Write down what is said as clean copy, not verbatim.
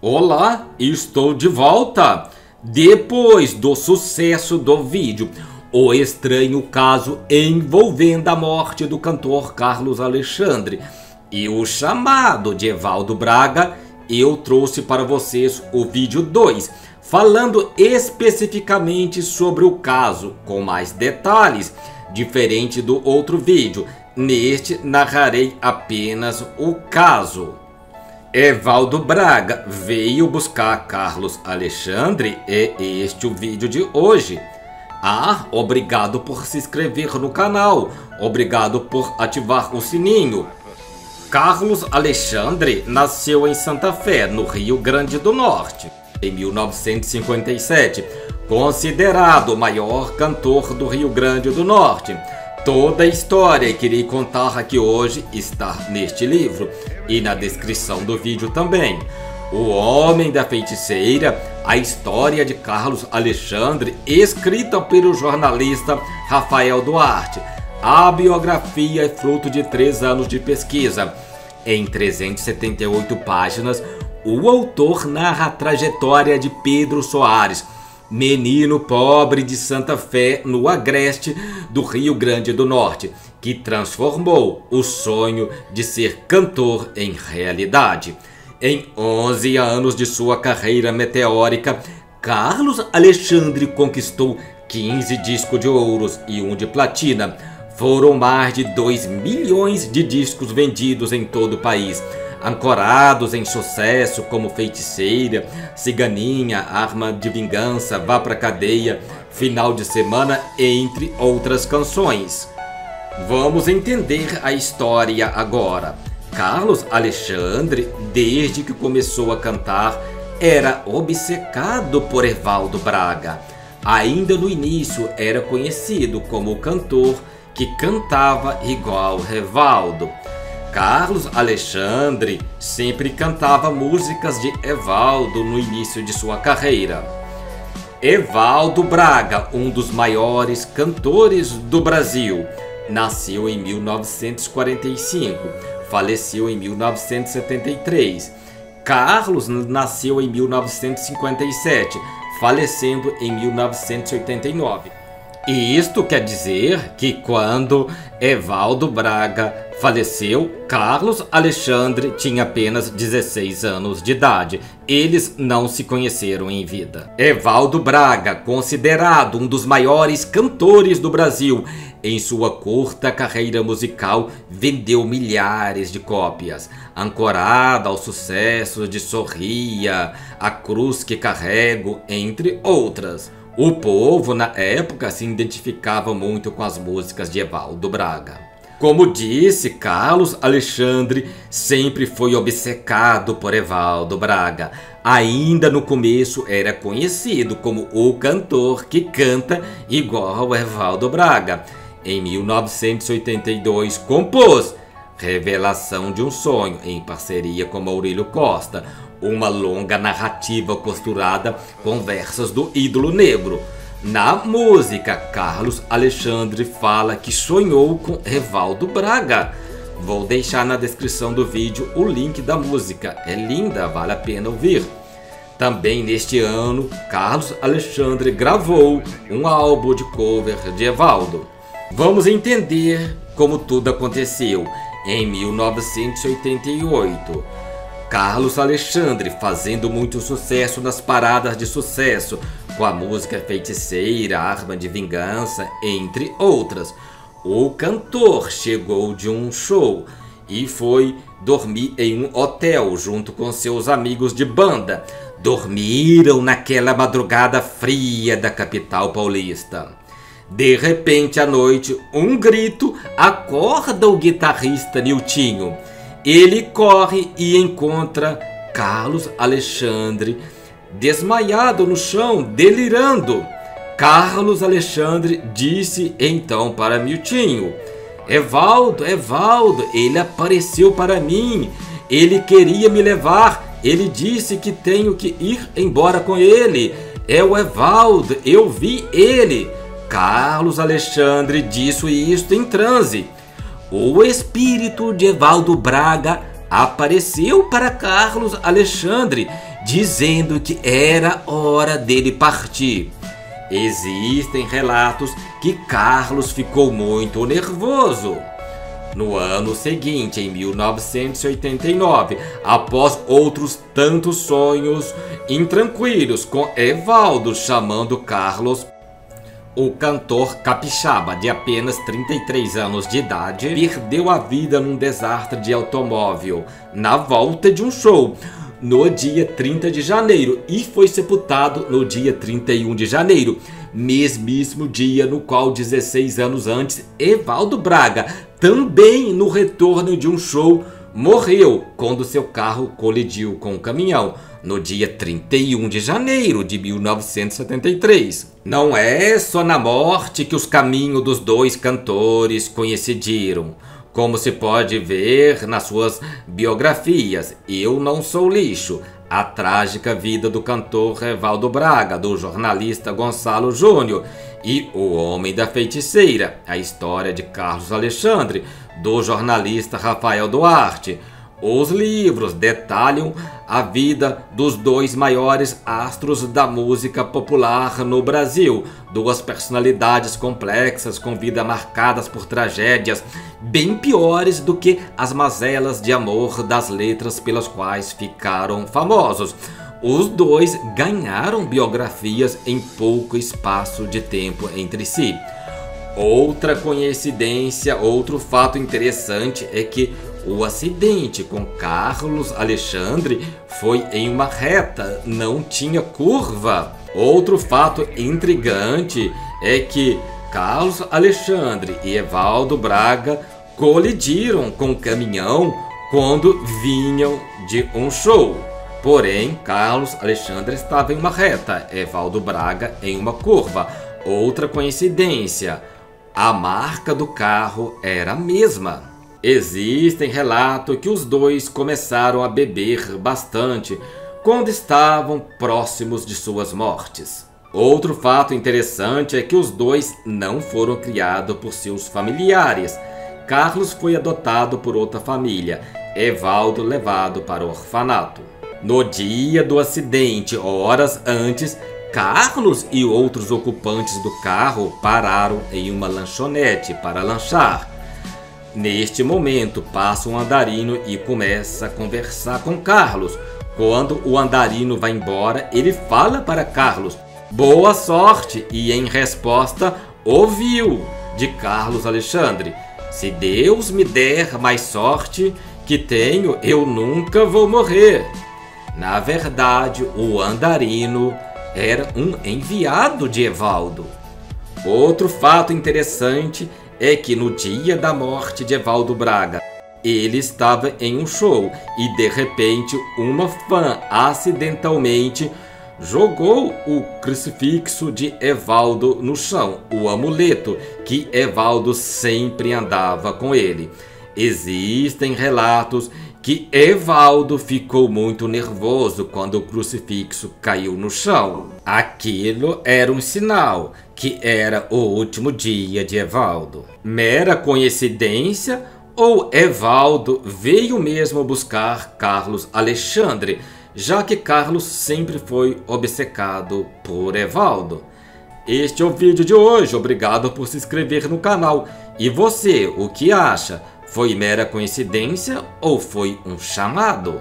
Olá, estou de volta! Depois do sucesso do vídeo O Estranho Caso envolvendo a morte do cantor Carlos Alexandre e o chamado de Evaldo Braga, eu trouxe para vocês o vídeo 2, falando especificamente sobre o caso, com mais detalhes, diferente do outro vídeo. Neste narrarei apenas o caso. Evaldo Braga veio buscar Carlos Alexandre, é este o vídeo de hoje. Obrigado por se inscrever no canal, obrigado por ativar o sininho. Carlos Alexandre nasceu em Santa Fé, no Rio Grande do Norte, em 1957, considerado o maior cantor do Rio Grande do Norte. Toda a história que irei contar aqui hoje está neste livro e na descrição do vídeo também. O Homem da Feiticeira, a história de Carlos Alexandre, escrita pelo jornalista Rafael Duarte. A biografia é fruto de 3 anos de pesquisa. Em 378 páginas, o autor narra a trajetória de Pedro Soares, menino pobre de Santa Fé, no agreste do Rio Grande do Norte, que transformou o sonho de ser cantor em realidade. Em 11 anos de sua carreira meteórica, Carlos Alexandre conquistou 15 discos de ouros e 1 de platina. Foram mais de 2 milhões de discos vendidos em todo o país, ancorados em sucesso como Feiticeira, Ciganinha, Arma de Vingança, Vá Pra Cadeia, Final de Semana, entre outras canções. Vamos entender a história agora. Carlos Alexandre, desde que começou a cantar, era obcecado por Evaldo Braga. Ainda no início era conhecido como o cantor que cantava igual Evaldo. Carlos Alexandre sempre cantava músicas de Evaldo no início de sua carreira. Evaldo Braga, um dos maiores cantores do Brasil, nasceu em 1945, faleceu em 1973. Carlos nasceu em 1957, falecendo em 1989. E isto quer dizer que quando Evaldo Braga faleceu, Carlos Alexandre tinha apenas 16 anos de idade. Eles não se conheceram em vida. Evaldo Braga, considerado um dos maiores cantores do Brasil, em sua curta carreira musical vendeu milhares de cópias, ancorada ao sucesso de Sorria, A Cruz que Carrego, entre outras. O povo na época se identificava muito com as músicas de Evaldo Braga. Como disse, Carlos Alexandre sempre foi obcecado por Evaldo Braga. Ainda no começo era conhecido como o cantor que canta igual Evaldo Braga. Em 1982 compôs Revelação de um Sonho, em parceria com Maurílio Costa, uma longa narrativa costurada com versos do ídolo negro. Na música, Carlos Alexandre fala que sonhou com Evaldo Braga. Vou deixar na descrição do vídeo o link da música, é linda, vale a pena ouvir. Também neste ano, Carlos Alexandre gravou um álbum de cover de Evaldo. Vamos entender como tudo aconteceu. Em 1988, Carlos Alexandre, fazendo muito sucesso nas paradas de sucesso, com a música Feiticeira, Arma de Vingança, entre outras. O cantor chegou de um show e foi dormir em um hotel junto com seus amigos de banda. Dormiram naquela madrugada fria da capital paulista. De repente à noite, um grito acorda o guitarrista Niltinho. Ele corre e encontra Carlos Alexandre desmaiado no chão, delirando. Carlos Alexandre disse então para Niltinho: Evaldo, ele apareceu para mim, ele queria me levar, ele disse que tenho que ir embora com ele, é o Evaldo, eu vi ele. Carlos Alexandre disse isto em transe. O espírito de Evaldo Braga apareceu para Carlos Alexandre, dizendo que era hora dele partir. Existem relatos que Carlos ficou muito nervoso. No ano seguinte, em 1989, após outros tantos sonhos intranquilos com Evaldo chamando Carlos, o cantor capixaba de apenas 33 anos de idade perdeu a vida num desastre de automóvel na volta de um show no dia 30 de janeiro e foi sepultado no dia 31 de janeiro, mesmíssimo dia no qual 16 anos antes Evaldo Braga, também no retorno de um show, morreu quando seu carro colidiu com um caminhão no dia 31 de janeiro de 1973. Não é só na morte que os caminhos dos dois cantores coincidiram. Como se pode ver nas suas biografias, Eu Não Sou Lixo, a trágica vida do cantor Evaldo Braga, do jornalista Gonçalo Júnior, e O Homem da Feiticeira, a história de Carlos Alexandre, do jornalista Rafael Duarte. Os livros detalham a vida dos dois maiores astros da música popular no Brasil, duas personalidades complexas com vidas marcadas por tragédias bem piores do que as mazelas de amor das letras pelas quais ficaram famosos. Os dois ganharam biografias em pouco espaço de tempo entre si. Outra coincidência, outro fato interessante é que o acidente com Carlos Alexandre foi em uma reta, não tinha curva. Outro fato intrigante é que Carlos Alexandre e Evaldo Braga colidiram com o caminhão quando vinham de um show. Porém, Carlos Alexandre estava em uma reta, Evaldo Braga em uma curva. Outra coincidência, a marca do carro era a mesma. Existem relatos que os dois começaram a beber bastante quando estavam próximos de suas mortes. Outro fato interessante é que os dois não foram criados por seus familiares. Carlos foi adotado por outra família, Evaldo levado para o orfanato. No dia do acidente, horas antes, Carlos e outros ocupantes do carro pararam em uma lanchonete para lanchar. Neste momento, passa um andarino e começa a conversar com Carlos. Quando o andarino vai embora, ele fala para Carlos, boa sorte, e em resposta, ouviu de Carlos Alexandre, se Deus me der mais sorte que tenho, eu nunca vou morrer. Na verdade, o andarino era um enviado de Evaldo. Outro fato interessante é que no dia da morte de Evaldo Braga, ele estava em um show e de repente uma fã acidentalmente jogou o crucifixo de Evaldo no chão, o amuleto que Evaldo sempre andava com ele. Existem relatos que Evaldo ficou muito nervoso quando o crucifixo caiu no chão. Aquilo era um sinal que era o último dia de Evaldo. Mera coincidência ou Evaldo veio mesmo buscar Carlos Alexandre, já que Carlos sempre foi obcecado por Evaldo? Este é o vídeo de hoje, obrigado por se inscrever no canal. E você, o que acha? Foi mera coincidência ou foi um chamado?